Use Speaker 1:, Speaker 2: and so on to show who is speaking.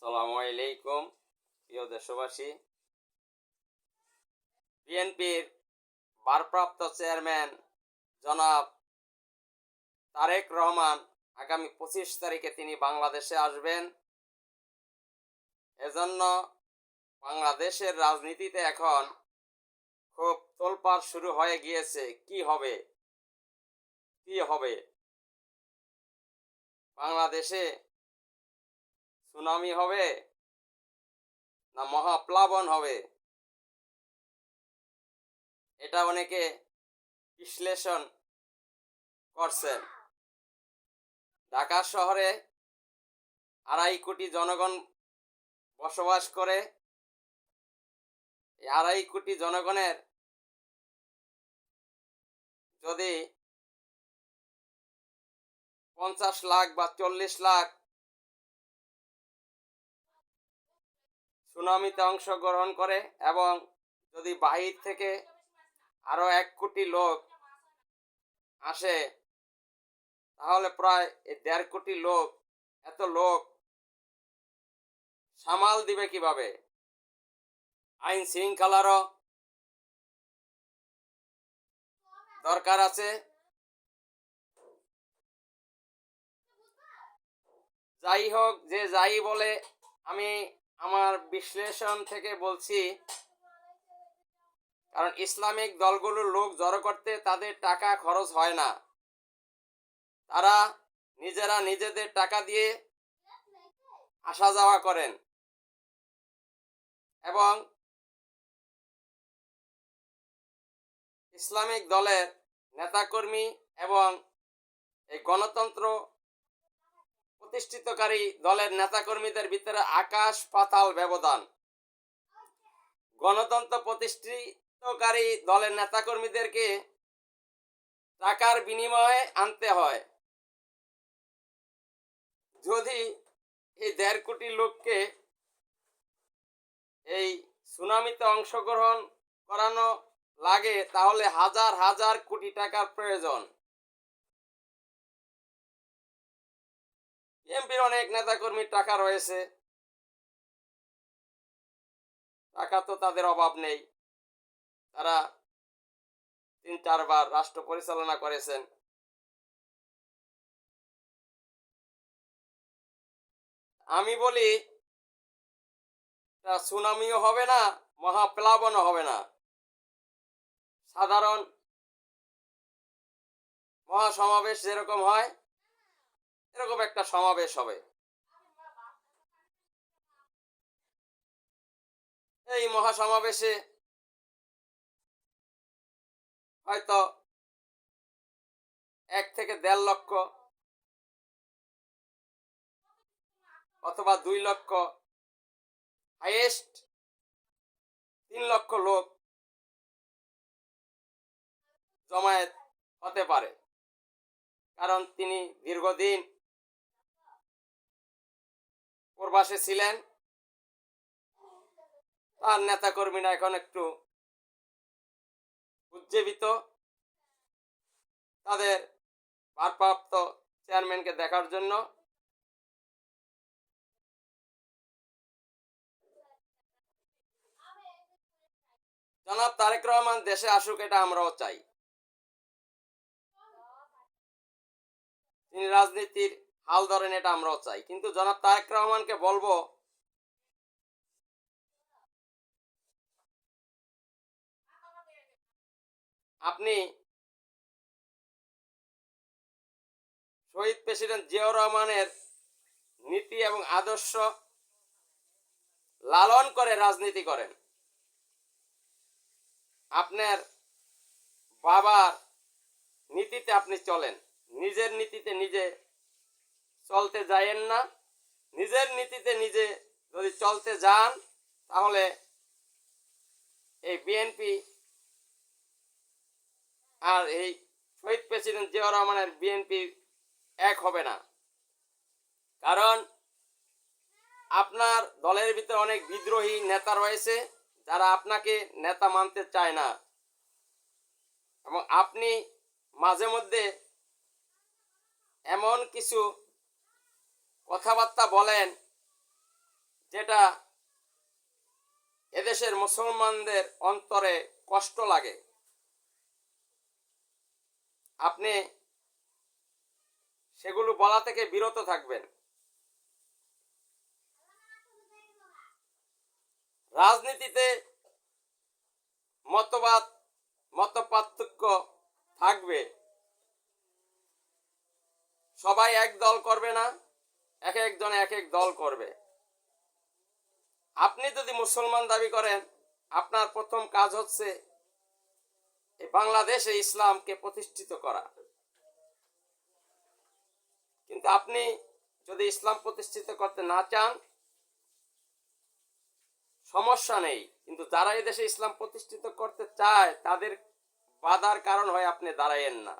Speaker 1: আসসালামু আলাইকুম প্রিয় দেশবাসী। বিএনপির ভারপ্রাপ্ত চেয়ারম্যান জনাব তারেক রহমান আগামী 25 তারিখে তিনি বাংলাদেশে আসবেন। এজন্য বাংলাদেশের রাজনীতিতে এখন খুব তোলপাড় শুরু হয়ে গিয়েছে। কি হবে বাংলাদেশে? সুনামি হবে না মহাপ্লাবন হবে? এটা অনেকে বিশ্লেষণ করছেন। ঢাকা শহরে 2.5 কোটি জনগণ বসবাস করে। এই 2.5 কোটি জনগণের যদি 50 লাখ বা 40 লাখ সুনামিতে অংশগ্রহণ করে এবং যদি বাহির থেকে আরো 1 কোটি লোক আসে, তাহলে প্রায় 1.5 কোটি লোক, এত লোক সামাল দিবে কিভাবে? আইন শৃঙ্খলারও দরকার আছে। যাই হোক, যে যাই বলে, আমি আমার বিশ্লেষণ থেকে বলছি, কারণ ইসলামিক দলগুলোর লোক জড়ো করতে তাদের টাকা খরচ হয় না। তারা নিজেরা নিজেদের টাকা দিয়ে আসা যাওয়া করেন এবং ইসলামিক দলের নেতাকর্মী এবং এই গণতন্ত্র প্রতিষ্ঠিতকারী দলের নেতাকর্মীদের ভিতরে আকাশ পাতাল ব্যবধান। গণতন্ত্র প্রতিষ্ঠিতকারী দলের নেতাকর্মীদেরকে টাকার বিনিময়ে আনতে হয়। যদি এই 1.5 কোটি লোককে এই সুনামিতে অংশগ্রহণ করানো লাগে, তাহলে হাজার হাজার কোটি টাকার প্রয়োজন। বিএনপির অনেক নেতাকর্মীর টাকা রয়েছে, টাকা তো তাদের অভাব নেই। তারা 3-4 বার রাষ্ট্র পরিচালনা করেছেন। আমি বলি, সুনামিও হবে না, মহাপ্লাবনও হবে না। সাধারণ মহাসমাবেশ যেরকম হয়, এরকম একটা সমাবেশ হবে। এই মহাসমাবেশে হয়তো 1 থেকে 1.5 লক্ষ অথবা 2 লক্ষ, হাইয়েস্ট 3 লক্ষ লোক জমায়েত হতে পারে। কারণ তিনি দীর্ঘদিন প্রবাসে ছিলেন। তার নেতাকর্মীরা এখন একটু উজ্জীবিত, তাদের ভারপ্রাপ্ত চেয়ারম্যানকে দেখার জন্য। জনাব তারেক রহমান দেশে আসুক, এটা আমরাও চাই। তিনি রাজনীতির হাল ধরেন, এটা আমরাও চাই। কিন্তু জনাব তারেক রহমানকে বলবো, আপনি শহীদ প্রেসিডেন্ট জিয়াউর রহমানের নীতি এবং আদর্শ লালন করে রাজনীতি করেন। আপনার বাবার নীতিতে আপনি চলেন, নিজের নীতিতে নিজে চলতে যায়েন না। নিজের নীতিতে নিজে যদি চলতে যান, তাহলে এই বিএনপি আর এই শহীদ প্রেসিডেন্ট জিয়াউর রহমানের বিএনপি এক হবে না। কারণ আপনার দলের ভিতরে অনেক বিদ্রোহী নেতা রয়েছে, যারা আপনাকে নেতা মানতে চায় না। এবং আপনি মাঝে মধ্যে এমন কিছু কথাবার্তা বলেন যেটা এদেশের মুসলমানদের অন্তরে কষ্ট লাগে, আপনি সেগুলো বলা থেকে বিরত থাকবেন। রাজনীতিতে মতপার্থক্য থাকবে, সবাই এক দল করবে না, এক একজন এক এক দল করবে। আপনি যদি মুসলমান দাবি করেন, আপনার প্রথম কাজ হচ্ছে এই বাংলাদেশে ইসলামকে প্রতিষ্ঠিত করা। কিন্তু আপনি যদি ইসলাম প্রতিষ্ঠিত করতে না চান, সমস্যা নেই, কিন্তু যারা এই দেশে ইসলাম প্রতিষ্ঠিত করতে চায় তাদের বাধার কারণ হয় আপনি দাঁড়ায়েন না।